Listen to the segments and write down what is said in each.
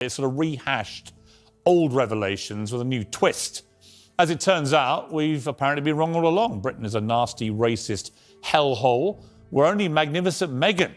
It sort of rehashed old revelations with a new twist. As it turns out, we've apparently been wrong all along. Britain is a nasty, racist hellhole where only magnificent Meghan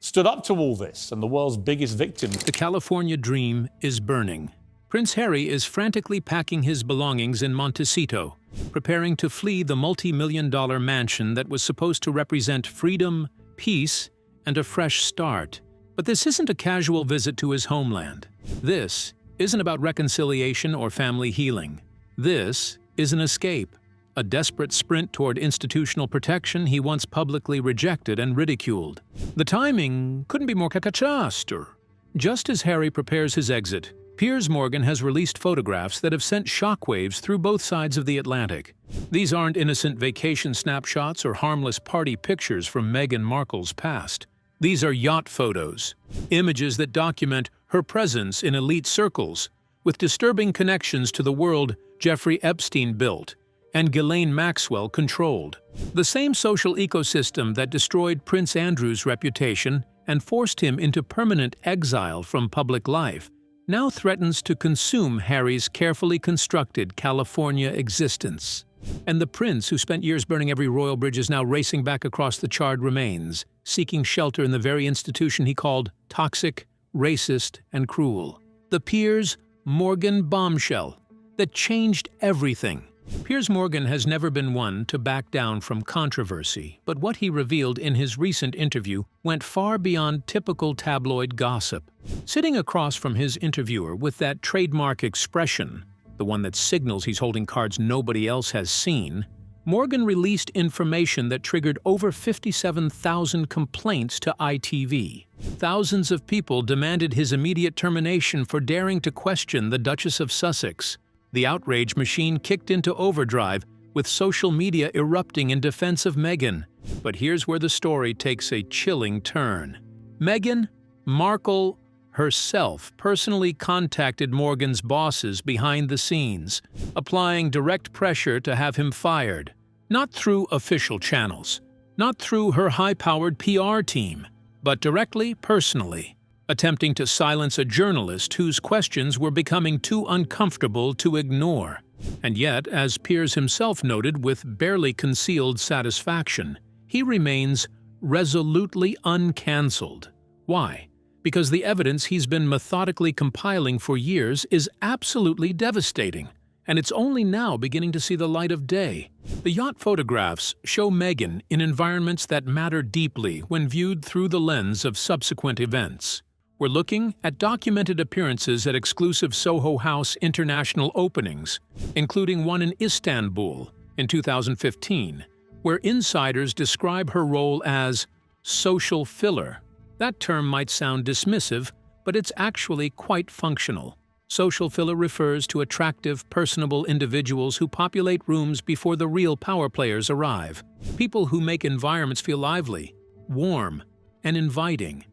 stood up to all this, and the world's biggest victim. The California dream is burning. Prince Harry is frantically packing his belongings in Montecito, preparing to flee the multi-million-dollar mansion that was supposed to represent freedom, peace, and a fresh start. But this isn't a casual visit to his homeland. This isn't about reconciliation or family healing. This is an escape, a desperate sprint toward institutional protection he once publicly rejected and ridiculed. The timing couldn't be more catastrophic. Just as Harry prepares his exit, Piers Morgan has released photographs that have sent shockwaves through both sides of the Atlantic. These aren't innocent vacation snapshots or harmless party pictures from Meghan Markle's past. These are yacht photos, images that document her presence in elite circles, with disturbing connections to the world Jeffrey Epstein built and Ghislaine Maxwell controlled. The same social ecosystem that destroyed Prince Andrew's reputation and forced him into permanent exile from public life now threatens to consume Harry's carefully constructed California existence. And the prince, who spent years burning every royal bridge, is now racing back across the charred remains, seeking shelter in the very institution he called toxic, racist, and cruel. The Piers Morgan bombshell that changed everything. Piers Morgan has never been one to back down from controversy, but what he revealed in his recent interview went far beyond typical tabloid gossip. Sitting across from his interviewer with that trademark expression, the one that signals he's holding cards nobody else has seen, Morgan released information that triggered over 57,000 complaints to ITV. Thousands of people demanded his immediate termination for daring to question the Duchess of Sussex. The outrage machine kicked into overdrive, with social media erupting in defense of Meghan. But here's where the story takes a chilling turn. Meghan Markle herself personally contacted Morgan's bosses behind the scenes, applying direct pressure to have him fired. Not through official channels, not through her high-powered PR team, but directly, personally, attempting to silence a journalist whose questions were becoming too uncomfortable to ignore. And yet, as Piers himself noted with barely concealed satisfaction, he remains resolutely uncancelled. Why? Because the evidence he's been methodically compiling for years is absolutely devastating, and it's only now beginning to see the light of day. The yacht photographs show Meghan in environments that matter deeply when viewed through the lens of subsequent events. We're looking at documented appearances at exclusive Soho House international openings, including one in Istanbul in 2015, where insiders describe her role as social filler. That term might sound dismissive, but it's actually quite functional. Social filler refers to attractive, personable individuals who populate rooms before the real power players arrive. People who make environments feel lively, warm, and inviting.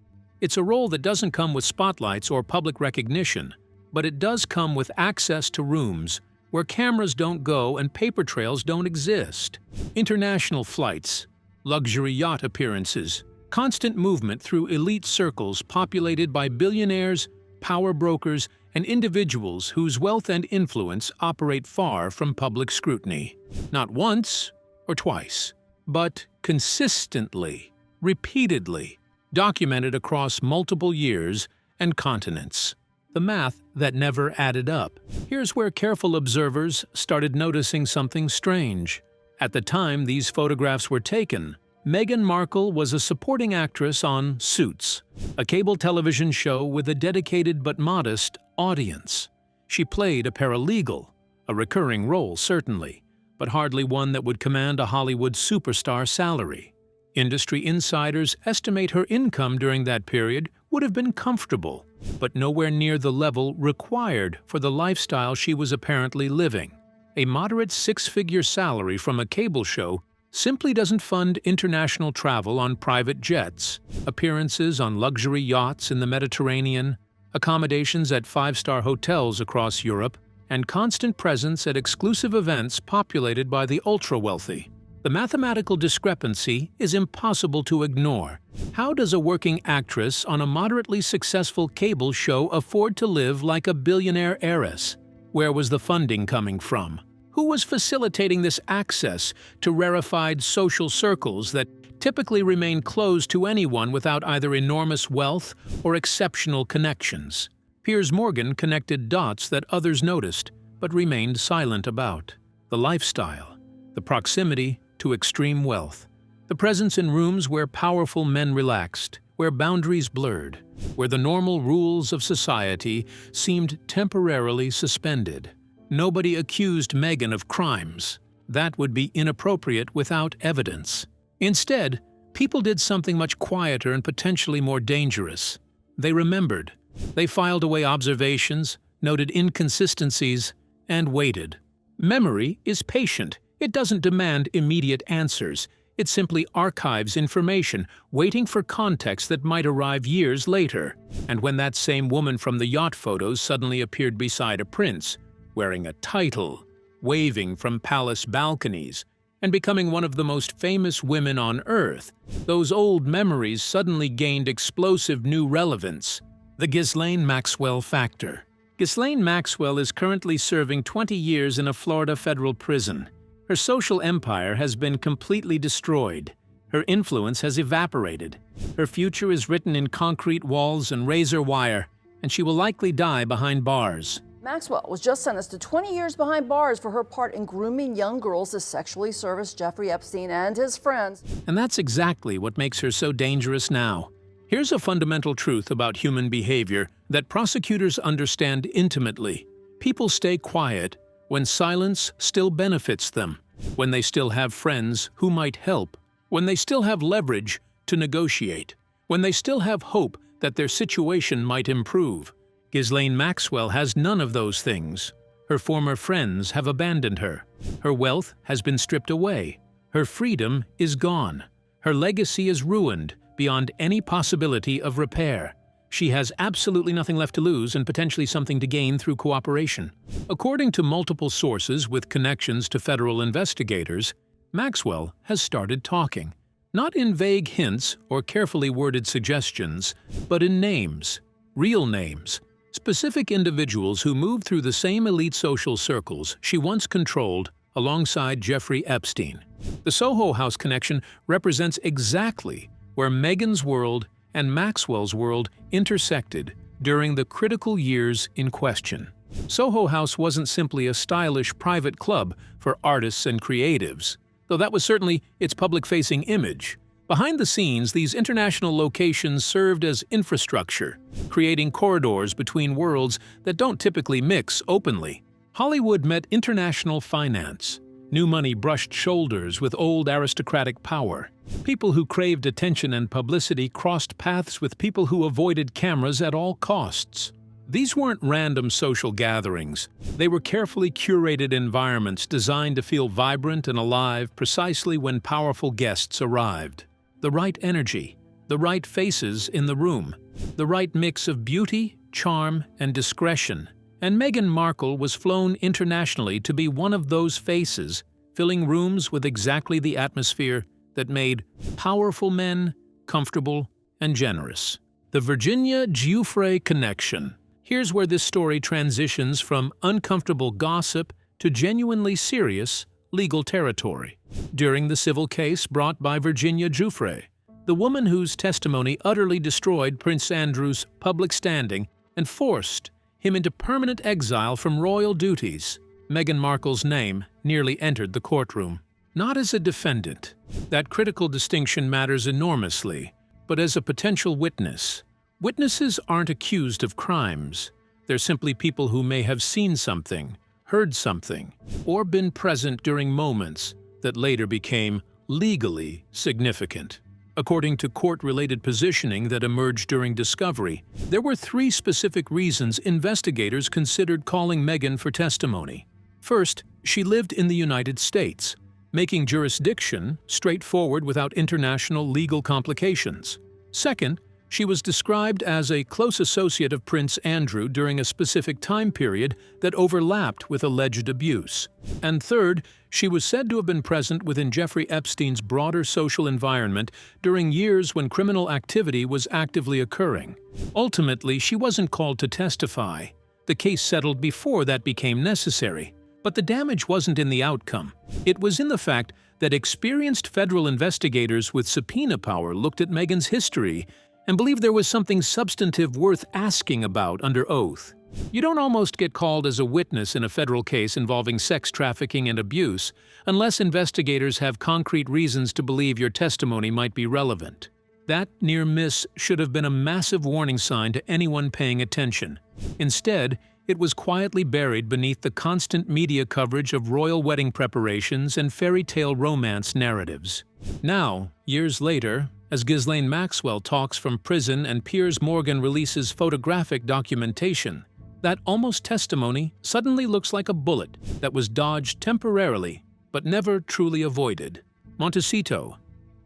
It's a role that doesn't come with spotlights or public recognition, but it does come with access to rooms where cameras don't go and paper trails don't exist. International flights, luxury yacht appearances, constant movement through elite circles populated by billionaires, power brokers, and individuals whose wealth and influence operate far from public scrutiny. Not once or twice, but consistently, repeatedly, documented across multiple years and continents. The math that never added up. Here's where careful observers started noticing something strange. At the time these photographs were taken, Meghan Markle was a supporting actress on Suits, a cable television show with a dedicated but modest audience. She played a paralegal, a recurring role certainly, but hardly one that would command a Hollywood superstar salary. Industry insiders estimate her income during that period would have been comfortable, but nowhere near the level required for the lifestyle she was apparently living. A moderate six-figure salary from a cable show simply doesn't fund international travel on private jets, appearances on luxury yachts in the Mediterranean, accommodations at five-star hotels across Europe, and constant presence at exclusive events populated by the ultra-wealthy. The mathematical discrepancy is impossible to ignore. How does a working actress on a moderately successful cable show afford to live like a billionaire heiress? Where was the funding coming from? Who was facilitating this access to rarefied social circles that typically remain closed to anyone without either enormous wealth or exceptional connections? Piers Morgan connected dots that others noticed, but remained silent about. The lifestyle, the proximity to extreme wealth, the presence in rooms where powerful men relaxed, where boundaries blurred, where the normal rules of society seemed temporarily suspended. Nobody accused Meghan of crimes. That would be inappropriate without evidence. Instead, people did something much quieter and potentially more dangerous. They remembered. They filed away observations, noted inconsistencies, and waited. Memory is patient. It doesn't demand immediate answers. It simply archives information, waiting for context that might arrive years later. And when that same woman from the yacht photos suddenly appeared beside a prince, wearing a title, waving from palace balconies, and becoming one of the most famous women on earth, those old memories suddenly gained explosive new relevance. The Ghislaine Maxwell factor. Ghislaine Maxwell is currently serving 20 years in a Florida federal prison. Her social empire has been completely destroyed. Her influence has evaporated. Her future is written in concrete walls and razor wire, and she will likely die behind bars. Maxwell was just sentenced to 20 years behind bars for her part in grooming young girls to sexually service Jeffrey Epstein and his friends. And that's exactly what makes her so dangerous now. Here's a fundamental truth about human behavior that prosecutors understand intimately. People stay quiet when silence still benefits them, when they still have friends who might help, when they still have leverage to negotiate, when they still have hope that their situation might improve. Ghislaine Maxwell has none of those things. Her former friends have abandoned her. Her wealth has been stripped away. Her freedom is gone. Her legacy is ruined beyond any possibility of repair. She has absolutely nothing left to lose and potentially something to gain through cooperation. According to multiple sources with connections to federal investigators, Maxwell has started talking. Not in vague hints or carefully worded suggestions, but in names, real names, specific individuals who moved through the same elite social circles she once controlled alongside Jeffrey Epstein. The Soho House connection represents exactly where Meghan's world and Maxwell's world intersected during the critical years in question. Soho House wasn't simply a stylish private club for artists and creatives, though that was certainly its public-facing image. Behind the scenes, these international locations served as infrastructure, creating corridors between worlds that don't typically mix openly. Hollywood met international finance. New money brushed shoulders with old aristocratic power. People who craved attention and publicity crossed paths with people who avoided cameras at all costs. These weren't random social gatherings. They were carefully curated environments designed to feel vibrant and alive precisely when powerful guests arrived. The right energy, the right faces in the room, the right mix of beauty, charm, and discretion. And Meghan Markle was flown internationally to be one of those faces, filling rooms with exactly the atmosphere that made powerful men comfortable and generous. The Virginia Giuffre connection. Here's where this story transitions from uncomfortable gossip to genuinely serious legal territory. During the civil case brought by Virginia Giuffre, the woman whose testimony utterly destroyed Prince Andrew's public standing and forced him into permanent exile from royal duties, Meghan Markle's name nearly entered the courtroom. Not as a defendant. That critical distinction matters enormously, but as a potential witness. Witnesses aren't accused of crimes. They're simply people who may have seen something, heard something, or been present during moments that later became legally significant. According to court-related positioning that emerged during discovery, there were 3 specific reasons investigators considered calling Meghan for testimony. First, she lived in the United States, making jurisdiction straightforward without international legal complications. Second, She was described as a close associate of Prince Andrew during a specific time period that overlapped with alleged abuse. And third, she was said to have been present within Jeffrey Epstein's broader social environment during years when criminal activity was actively occurring. Ultimately, she wasn't called to testify. The case settled before that became necessary. But the damage wasn't in the outcome. It was in the fact that experienced federal investigators with subpoena power looked at Meghan's history and believed there was something substantive worth asking about under oath. You don't almost get called as a witness in a federal case involving sex trafficking and abuse unless investigators have concrete reasons to believe your testimony might be relevant. That near miss should have been a massive warning sign to anyone paying attention. Instead, it was quietly buried beneath the constant media coverage of royal wedding preparations and fairy tale romance narratives. Now, years later, as Ghislaine Maxwell talks from prison and Piers Morgan releases photographic documentation, that almost testimony suddenly looks like a bullet that was dodged temporarily but never truly avoided. Montecito,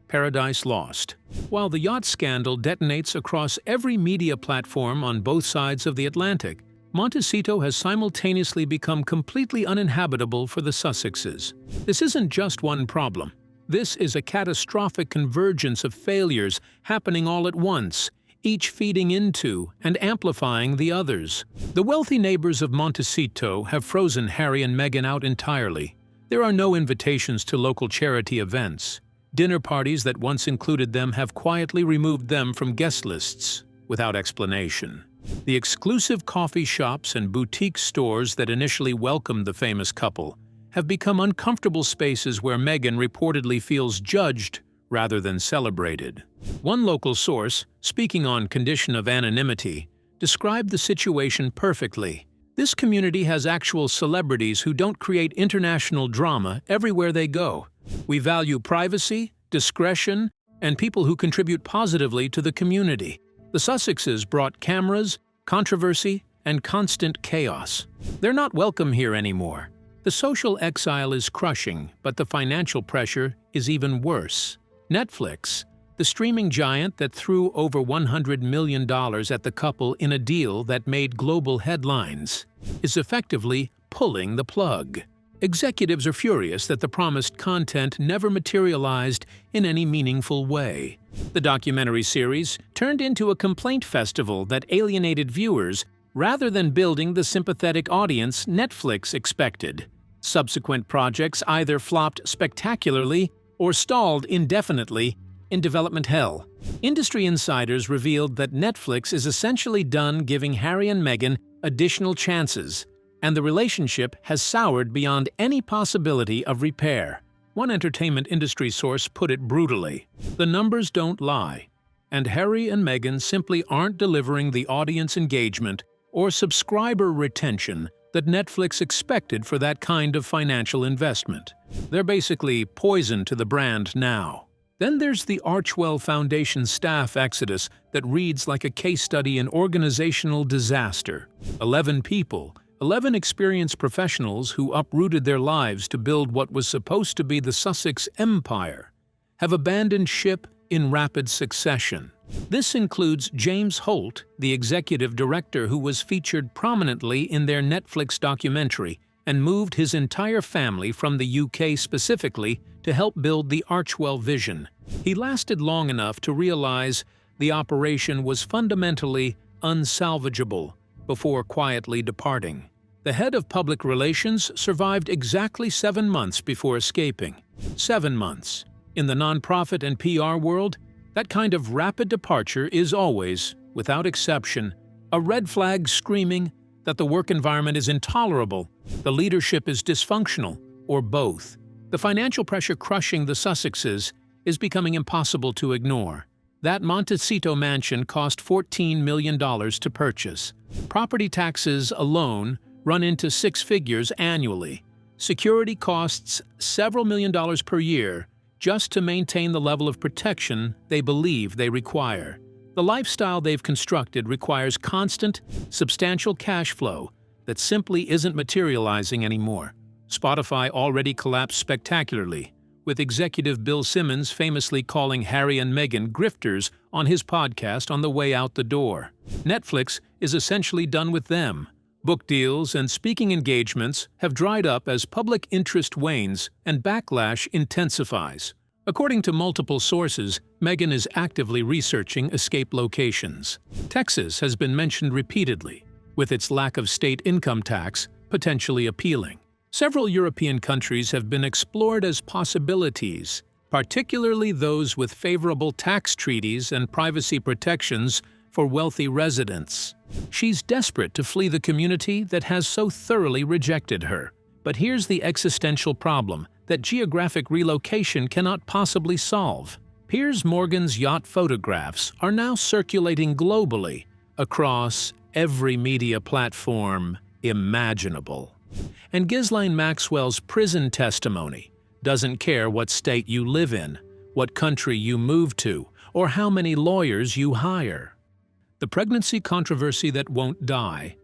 Paradise Lost. While the yacht scandal detonates across every media platform on both sides of the Atlantic, Montecito has simultaneously become completely uninhabitable for the Sussexes. This isn't just one problem. This is a catastrophic convergence of failures happening all at once, each feeding into and amplifying the others. The wealthy neighbors of Montecito have frozen Harry and Meghan out entirely. There are no invitations to local charity events. Dinner parties that once included them have quietly removed them from guest lists without explanation. The exclusive coffee shops and boutique stores that initially welcomed the famous couple have become uncomfortable spaces where Meghan reportedly feels judged rather than celebrated. One local source, speaking on condition of anonymity, described the situation perfectly. This community has actual celebrities who don't create international drama everywhere they go. We value privacy, discretion, and people who contribute positively to the community. The Sussexes brought cameras, controversy, and constant chaos. They're not welcome here anymore. The social exile is crushing, but the financial pressure is even worse. Netflix, the streaming giant that threw over $100 million at the couple in a deal that made global headlines, is effectively pulling the plug. Executives are furious that the promised content never materialized in any meaningful way. The documentary series turned into a complaint festival that alienated viewers rather than building the sympathetic audience Netflix expected. Subsequent projects either flopped spectacularly or stalled indefinitely in development hell. Industry insiders revealed that Netflix is essentially done giving Harry and Meghan additional chances, and the relationship has soured beyond any possibility of repair. One entertainment industry source put it brutally: the numbers don't lie, and Harry and Meghan simply aren't delivering the audience engagement or subscriber retention that Netflix expected for that kind of financial investment. They're basically poison to the brand now. Then there's the Archwell Foundation staff exodus that reads like a case study in organizational disaster. 11 people, 11 experienced professionals who uprooted their lives to build what was supposed to be the Sussex empire, have abandoned ship in rapid succession. This includes James Holt, the executive director who was featured prominently in their Netflix documentary and moved his entire family from the UK specifically to help build the Archwell vision. He lasted long enough to realize the operation was fundamentally unsalvageable before quietly departing. The head of public relations survived exactly 7 months before escaping. 7 months. In the nonprofit and PR world, that kind of rapid departure is always, without exception, a red flag screaming that the work environment is intolerable, the leadership is dysfunctional, or both. The financial pressure crushing the Sussexes is becoming impossible to ignore. That Montecito mansion cost $14 million to purchase. Property taxes alone run into 6 figures annually. Security costs several $millions per year just to maintain the level of protection they believe they require. The lifestyle they've constructed requires constant, substantial cash flow that simply isn't materializing anymore. Spotify already collapsed spectacularly, with executive Bill Simmons famously calling Harry and Meghan grifters on his podcast On the Way Out the Door. Netflix is essentially done with them. Book deals and speaking engagements have dried up as public interest wanes and backlash intensifies. According to multiple sources, Meghan is actively researching escape locations. Texas has been mentioned repeatedly, with its lack of state income tax potentially appealing. Several European countries have been explored as possibilities, particularly those with favorable tax treaties and privacy protections for wealthy residents. She's desperate to flee the community that has so thoroughly rejected her. But here's the existential problem that geographic relocation cannot possibly solve. Piers Morgan's yacht photographs are now circulating globally across every media platform imaginable. And Ghislaine Maxwell's prison testimony doesn't care what state you live in, what country you move to, or how many lawyers you hire. The pregnancy controversy that won't die.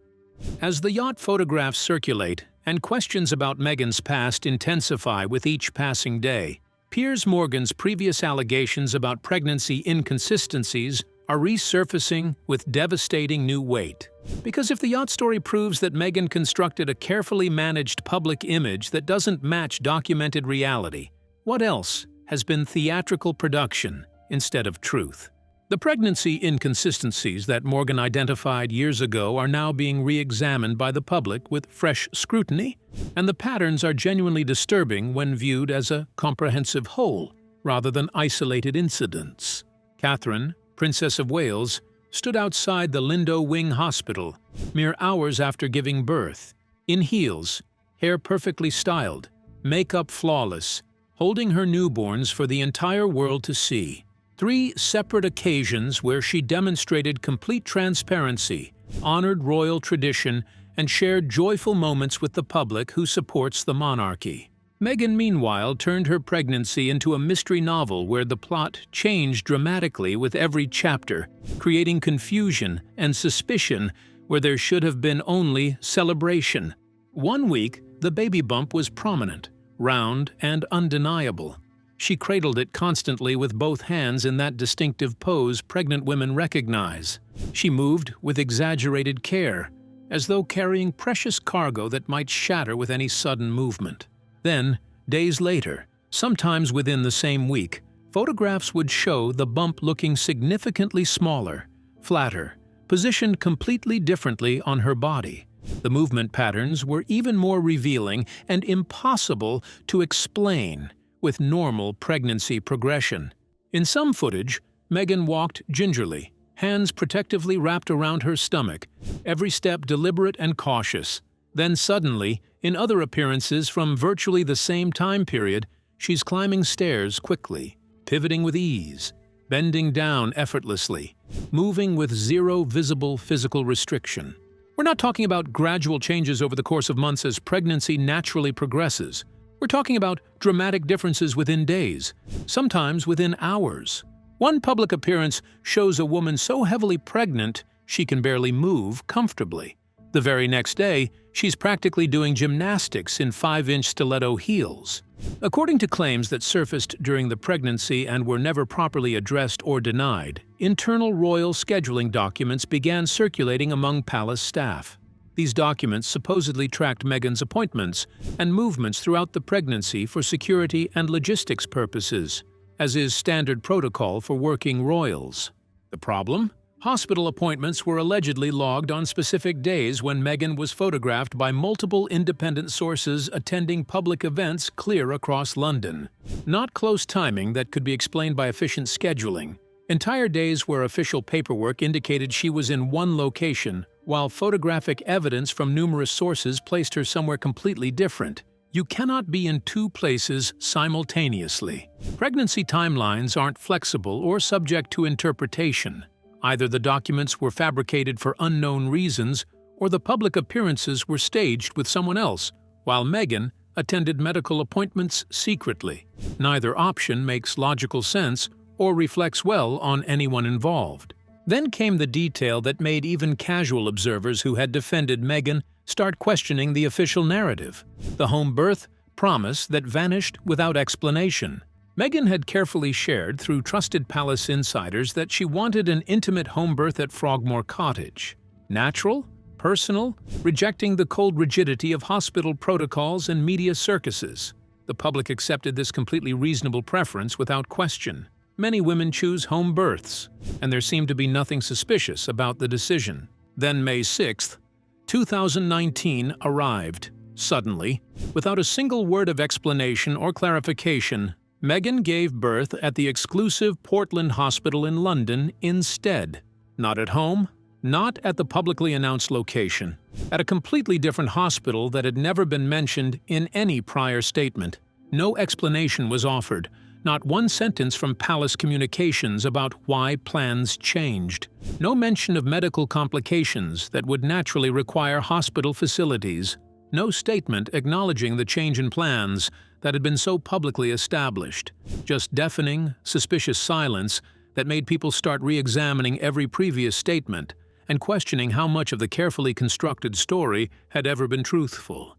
As the yacht photographs circulate and questions about Meghan's past intensify with each passing day, Piers Morgan's previous allegations about pregnancy inconsistencies are resurfacing with devastating new weight. Because if the yacht story proves that Meghan constructed a carefully managed public image that doesn't match documented reality, what else has been theatrical production instead of truth? The pregnancy inconsistencies that Morgan identified years ago are now being re-examined by the public with fresh scrutiny, and the patterns are genuinely disturbing when viewed as a comprehensive whole, rather than isolated incidents. Catherine, Princess of Wales, stood outside the Lindo Wing Hospital mere hours after giving birth, in heels, hair perfectly styled, makeup flawless, holding her newborns for the entire world to see. 3 separate occasions where she demonstrated complete transparency, honored royal tradition, and shared joyful moments with the public who supports the monarchy. Meghan, meanwhile, turned her pregnancy into a mystery novel where the plot changed dramatically with every chapter, creating confusion and suspicion where there should have been only celebration. One week, the baby bump was prominent, round, and undeniable. She cradled it constantly with both hands in that distinctive pose pregnant women recognize. She moved with exaggerated care, as though carrying precious cargo that might shatter with any sudden movement. Then, days later, sometimes within the same week, photographs would show the bump looking significantly smaller, flatter, positioned completely differently on her body. The movement patterns were even more revealing and impossible to explain with normal pregnancy progression. In some footage, Meghan walked gingerly, hands protectively wrapped around her stomach, every step deliberate and cautious. Then suddenly, in other appearances from virtually the same time period, she's climbing stairs quickly, pivoting with ease, bending down effortlessly, moving with zero visible physical restriction. We're not talking about gradual changes over the course of months as pregnancy naturally progresses. We're talking about dramatic differences within days, sometimes within hours. One public appearance shows a woman so heavily pregnant she can barely move comfortably. The very next day, she's practically doing gymnastics in 5-inch stiletto heels. According to claims that surfaced during the pregnancy and were never properly addressed or denied, internal royal scheduling documents began circulating among palace staff. These documents supposedly tracked Meghan's appointments and movements throughout the pregnancy for security and logistics purposes, as is standard protocol for working royals. The problem? Hospital appointments were allegedly logged on specific days when Meghan was photographed by multiple independent sources attending public events clear across London. Not close timing that could be explained by efficient scheduling. Entire days where official paperwork indicated she was in one location, while photographic evidence from numerous sources placed her somewhere completely different. You cannot be in 2 places simultaneously. Pregnancy timelines aren't flexible or subject to interpretation. Either the documents were fabricated for unknown reasons, or the public appearances were staged with someone else, while Meghan attended medical appointments secretly. Neither option makes logical sense or reflects well on anyone involved. Then came the detail that made even casual observers who had defended Meghan start questioning the official narrative. The home birth promise that vanished without explanation. Meghan had carefully shared through trusted palace insiders that she wanted an intimate home birth at Frogmore Cottage. Natural? Personal? Rejecting the cold rigidity of hospital protocols and media circuses. The public accepted this completely reasonable preference without question. Many women choose home births, and there seemed to be nothing suspicious about the decision. Then May 6, 2019 arrived. Suddenly, without a single word of explanation or clarification, Meghan gave birth at the exclusive Portland Hospital in London instead. Not at home, not at the publicly announced location, at a completely different hospital that had never been mentioned in any prior statement. No explanation was offered, not one sentence from palace communications about why plans changed. No mention of medical complications that would naturally require hospital facilities. No statement acknowledging the change in plans that had been so publicly established. Just deafening, suspicious silence that made people start re-examining every previous statement and questioning how much of the carefully constructed story had ever been truthful.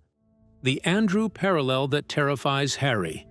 The Andrew parallel that terrifies Harry.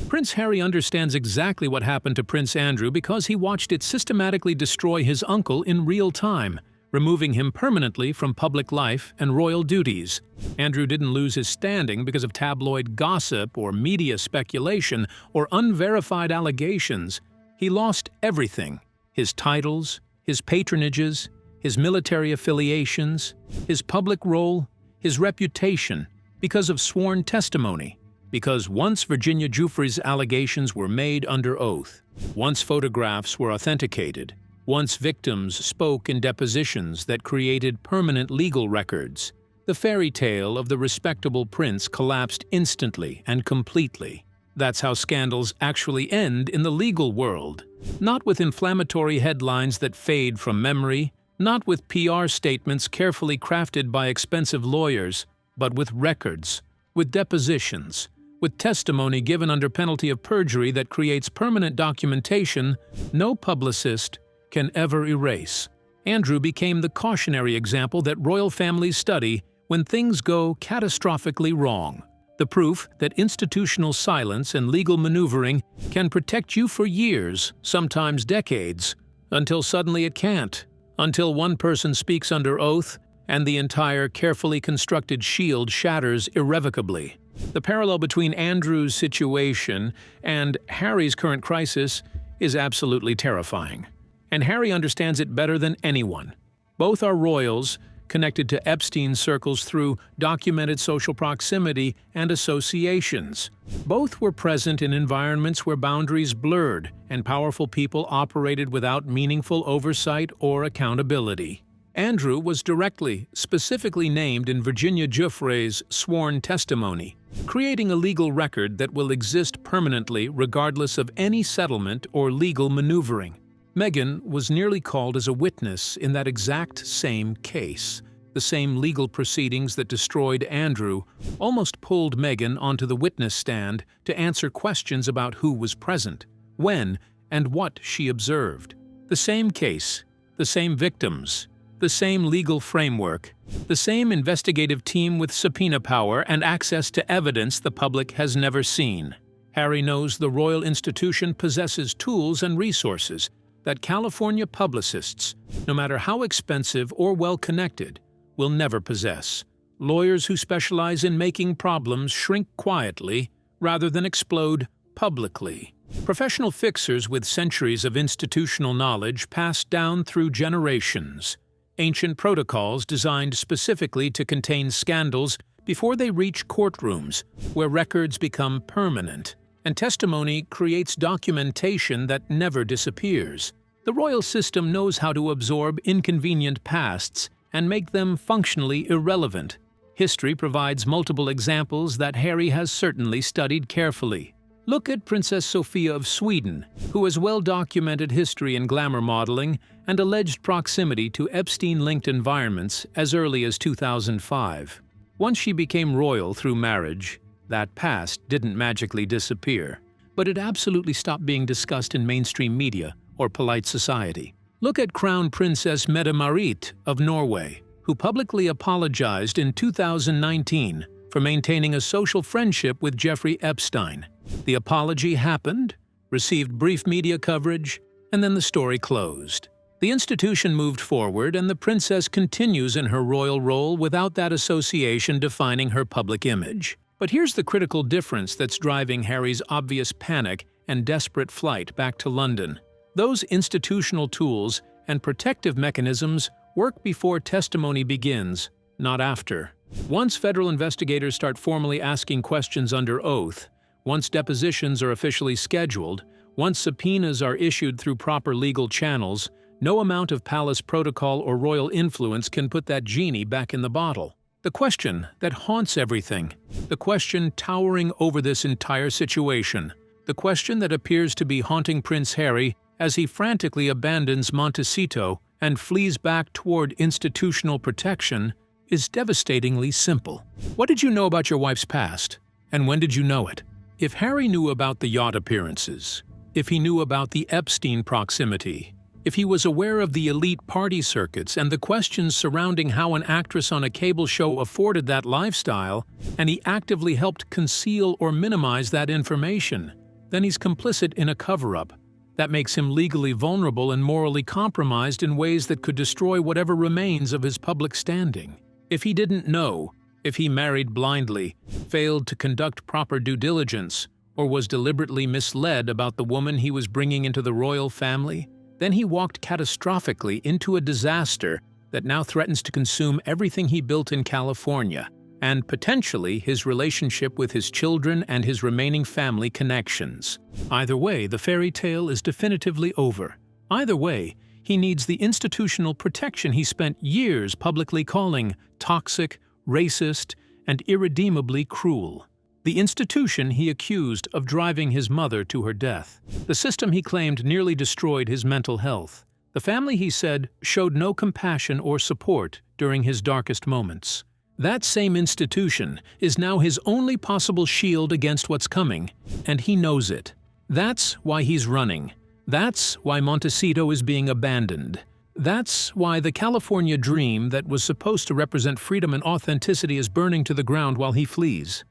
Prince Harry understands exactly what happened to Prince Andrew because he watched it systematically destroy his uncle in real time, removing him permanently from public life and royal duties. Andrew didn't lose his standing because of tabloid gossip or media speculation or unverified allegations. He lost everything: his titles, his patronages, his military affiliations, his public role, his reputation, because of sworn testimony. Because once Virginia Giuffre's allegations were made under oath, once photographs were authenticated, once victims spoke in depositions that created permanent legal records, the fairy tale of the respectable prince collapsed instantly and completely. That's how scandals actually end in the legal world. Not with inflammatory headlines that fade from memory, not with PR statements carefully crafted by expensive lawyers, but with records, with depositions, with testimony given under penalty of perjury that creates permanent documentation no publicist can ever erase. Andrew became the cautionary example that royal families study when things go catastrophically wrong. The proof that institutional silence and legal maneuvering can protect you for years, sometimes decades, until suddenly it can't. Until one person speaks under oath and the entire carefully constructed shield shatters irrevocably. The parallel between Andrew's situation and Harry's current crisis is absolutely terrifying. And Harry understands it better than anyone. Both are royals connected to Epstein circles through documented social proximity and associations. Both were present in environments where boundaries blurred and powerful people operated without meaningful oversight or accountability. Andrew was directly, specifically named in Virginia Giuffre's sworn testimony, creating a legal record that will exist permanently regardless of any settlement or legal maneuvering. Meghan was nearly called as a witness in that exact same case. The same legal proceedings that destroyed Andrew almost pulled Meghan onto the witness stand to answer questions about who was present, when, and what she observed. The same case, the same victims, the same legal framework, the same investigative team with subpoena power and access to evidence the public has never seen. Harry knows the royal institution possesses tools and resources that California publicists, no matter how expensive or well-connected, will never possess. Lawyers who specialize in making problems shrink quietly rather than explode publicly. Professional fixers with centuries of institutional knowledge passed down through generations. Ancient protocols designed specifically to contain scandals before they reach courtrooms, where records become permanent, and testimony creates documentation that never disappears. The royal system knows how to absorb inconvenient pasts and make them functionally irrelevant. History provides multiple examples that Harry has certainly studied carefully. Look at Princess Sophia of Sweden, who has well-documented history in glamour modeling and alleged proximity to Epstein-linked environments as early as 2005. Once she became royal through marriage, that past didn't magically disappear, but it absolutely stopped being discussed in mainstream media or polite society. Look at Crown Princess Mette-Marit of Norway, who publicly apologized in 2019 for maintaining a social friendship with Jeffrey Epstein. The apology happened, received brief media coverage, and then the story closed. The institution moved forward, and the princess continues in her royal role without that association defining her public image. But here's the critical difference that's driving Harry's obvious panic and desperate flight back to London. Those institutional tools and protective mechanisms work before testimony begins, not after. Once federal investigators start formally asking questions under oath, once depositions are officially scheduled, once subpoenas are issued through proper legal channels, no amount of palace protocol or royal influence can put that genie back in the bottle. The question that haunts everything, the question towering over this entire situation, the question that appears to be haunting Prince Harry as he frantically abandons Montecito and flees back toward institutional protection, is devastatingly simple. What did you know about your wife's past? And when did you know it? If Harry knew about the yacht appearances, if he knew about the Epstein proximity, if he was aware of the elite party circuits and the questions surrounding how an actress on a cable show afforded that lifestyle, and he actively helped conceal or minimize that information, then he's complicit in a cover-up that makes him legally vulnerable and morally compromised in ways that could destroy whatever remains of his public standing. If he didn't know, if he married blindly, failed to conduct proper due diligence, or was deliberately misled about the woman he was bringing into the royal family, then he walked catastrophically into a disaster that now threatens to consume everything he built in California, and potentially his relationship with his children and his remaining family connections. Either way, the fairy tale is definitively over. Either way, he needs the institutional protection he spent years publicly calling toxic, racist, and irredeemably cruel. The institution he accused of driving his mother to her death. The system he claimed nearly destroyed his mental health. The family he said showed no compassion or support during his darkest moments. That same institution is now his only possible shield against what's coming, and he knows it. That's why he's running. That's why Montecito is being abandoned. That's why the California dream that was supposed to represent freedom and authenticity is burning to the ground while he flees.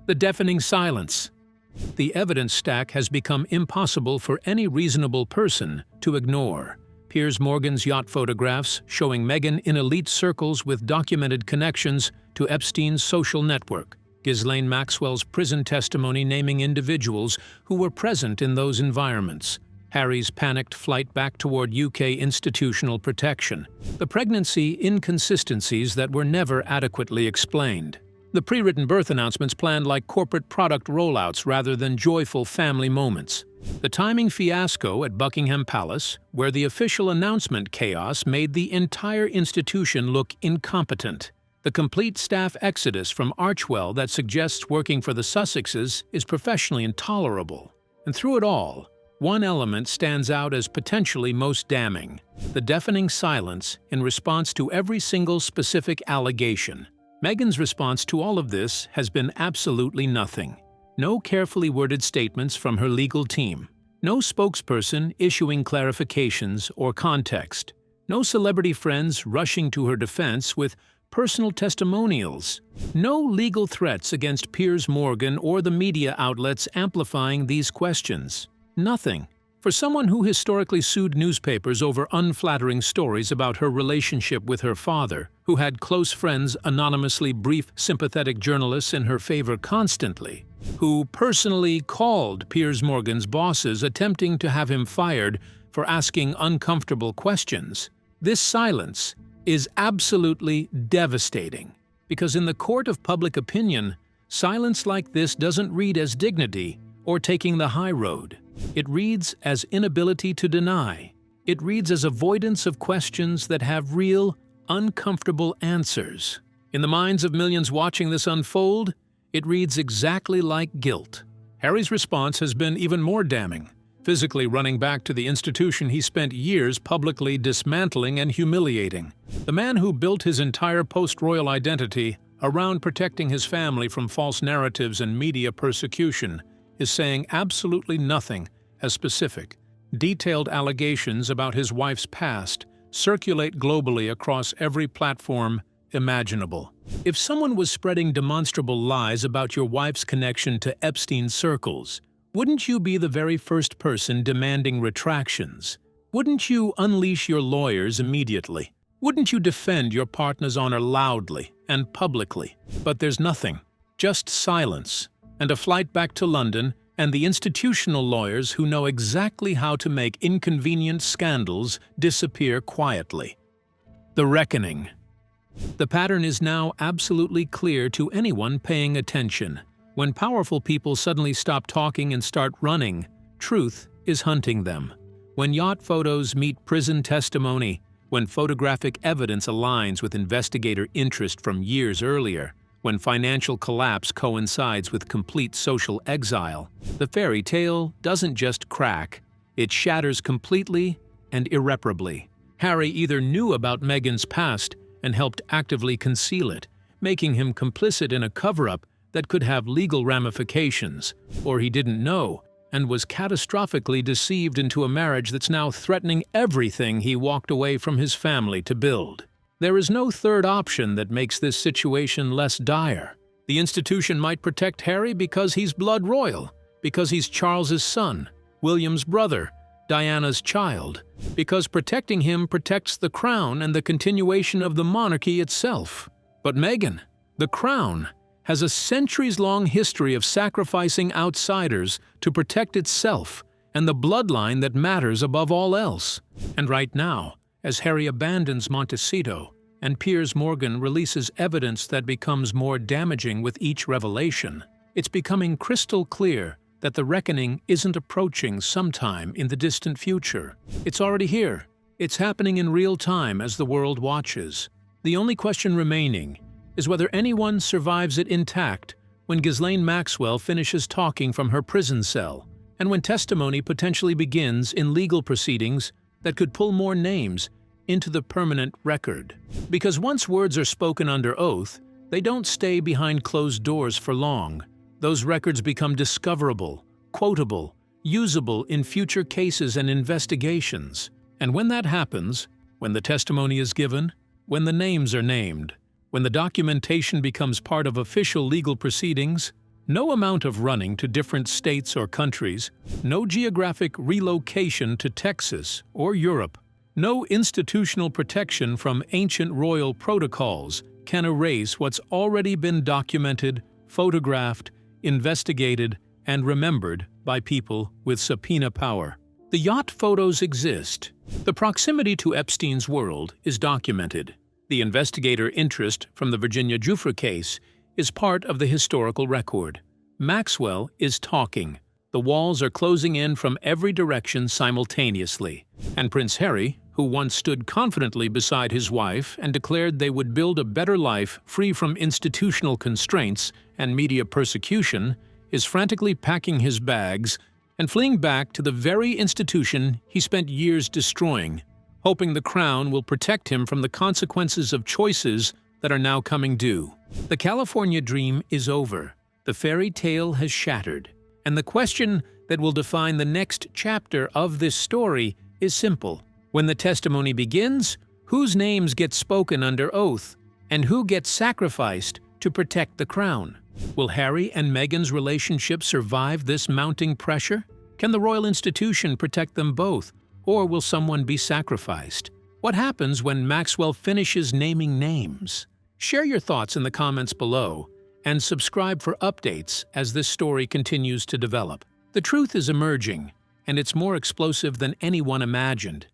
The deafening silence. The evidence stack has become impossible for any reasonable person to ignore. Piers Morgan's yacht photographs showing Meghan in elite circles with documented connections to Epstein's social network. Ghislaine Maxwell's prison testimony naming individuals who were present in those environments. Harry's panicked flight back toward UK institutional protection. The pregnancy inconsistencies that were never adequately explained. The pre-written birth announcements planned like corporate product rollouts rather than joyful family moments. The timing fiasco at Buckingham Palace, where the official announcement chaos made the entire institution look incompetent. The complete staff exodus from Archewell that suggests working for the Sussexes is professionally intolerable. And through it all, one element stands out as potentially most damning: the deafening silence in response to every single specific allegation. Meghan's response to all of this has been absolutely nothing. No carefully worded statements from her legal team. No spokesperson issuing clarifications or context. No celebrity friends rushing to her defense with personal testimonials. No legal threats against Piers Morgan or the media outlets amplifying these questions. Nothing. For someone who historically sued newspapers over unflattering stories about her relationship with her father, who had close friends anonymously brief sympathetic journalists in her favor constantly, who personally called Piers Morgan's bosses attempting to have him fired for asking uncomfortable questions, this silence is absolutely devastating. Because in the court of public opinion, silence like this doesn't read as dignity or taking the high road. It reads as inability to deny. It reads as avoidance of questions that have real, uncomfortable answers. In the minds of millions watching this unfold, it reads exactly like guilt. Harry's response has been even more damning, physically running back to the institution he spent years publicly dismantling and humiliating. The man who built his entire post-royal identity around protecting his family from false narratives and media persecution is saying absolutely nothing as specific. Detailed allegations about his wife's past circulate globally across every platform imaginable. If someone was spreading demonstrable lies about your wife's connection to Epstein circles, wouldn't you be the very first person demanding retractions? Wouldn't you unleash your lawyers immediately? Wouldn't you defend your partner's honor loudly and publicly? But there's nothing, just silence, and a flight back to London, and the institutional lawyers who know exactly how to make inconvenient scandals disappear quietly. The reckoning. The pattern is now absolutely clear to anyone paying attention. When powerful people suddenly stop talking and start running, truth is hunting them. When yacht photos meet prison testimony, when photographic evidence aligns with investigator interest from years earlier, when financial collapse coincides with complete social exile, the fairy tale doesn't just crack, it shatters completely and irreparably. Harry either knew about Meghan's past and helped actively conceal it, making him complicit in a cover-up that could have legal ramifications, or he didn't know and was catastrophically deceived into a marriage that's now threatening everything he walked away from his family to build. There is no third option that makes this situation less dire. The institution might protect Harry because he's blood royal, because he's Charles's son, William's brother, Diana's child, because protecting him protects the crown and the continuation of the monarchy itself. But Meghan, the crown, has a centuries-long history of sacrificing outsiders to protect itself and the bloodline that matters above all else. And right now, as Harry abandons Montecito and Piers Morgan releases evidence that becomes more damaging with each revelation, it's becoming crystal clear that the reckoning isn't approaching sometime in the distant future. It's already here. It's happening in real time as the world watches. The only question remaining is whether anyone survives it intact when Ghislaine Maxwell finishes talking from her prison cell, and when testimony potentially begins in legal proceedings that could pull more names into the permanent record. Because once words are spoken under oath, they don't stay behind closed doors for long. Those records become discoverable, quotable, usable in future cases and investigations. And when that happens, when the testimony is given, when the names are named, when the documentation becomes part of official legal proceedings, no amount of running to different states or countries, no geographic relocation to Texas or Europe, no institutional protection from ancient royal protocols can erase what's already been documented, photographed, investigated, and remembered by people with subpoena power. The yacht photos exist. The proximity to Epstein's world is documented. The investigator interest from the Virginia Giuffre case is part of the historical record. Maxwell is talking. The walls are closing in from every direction simultaneously. And Prince Harry, who once stood confidently beside his wife and declared they would build a better life free from institutional constraints and media persecution, is frantically packing his bags and fleeing back to the very institution he spent years destroying, hoping the crown will protect him from the consequences of choices that are now coming due. The California dream is over. The fairy tale has shattered. And the question that will define the next chapter of this story is simple. When the testimony begins, whose names get spoken under oath, and who gets sacrificed to protect the crown? Will Harry and Meghan's relationship survive this mounting pressure? Can the royal institution protect them both? Or will someone be sacrificed? What happens when Maxwell finishes naming names? Share your thoughts in the comments below, and subscribe for updates as this story continues to develop. The truth is emerging, and it's more explosive than anyone imagined.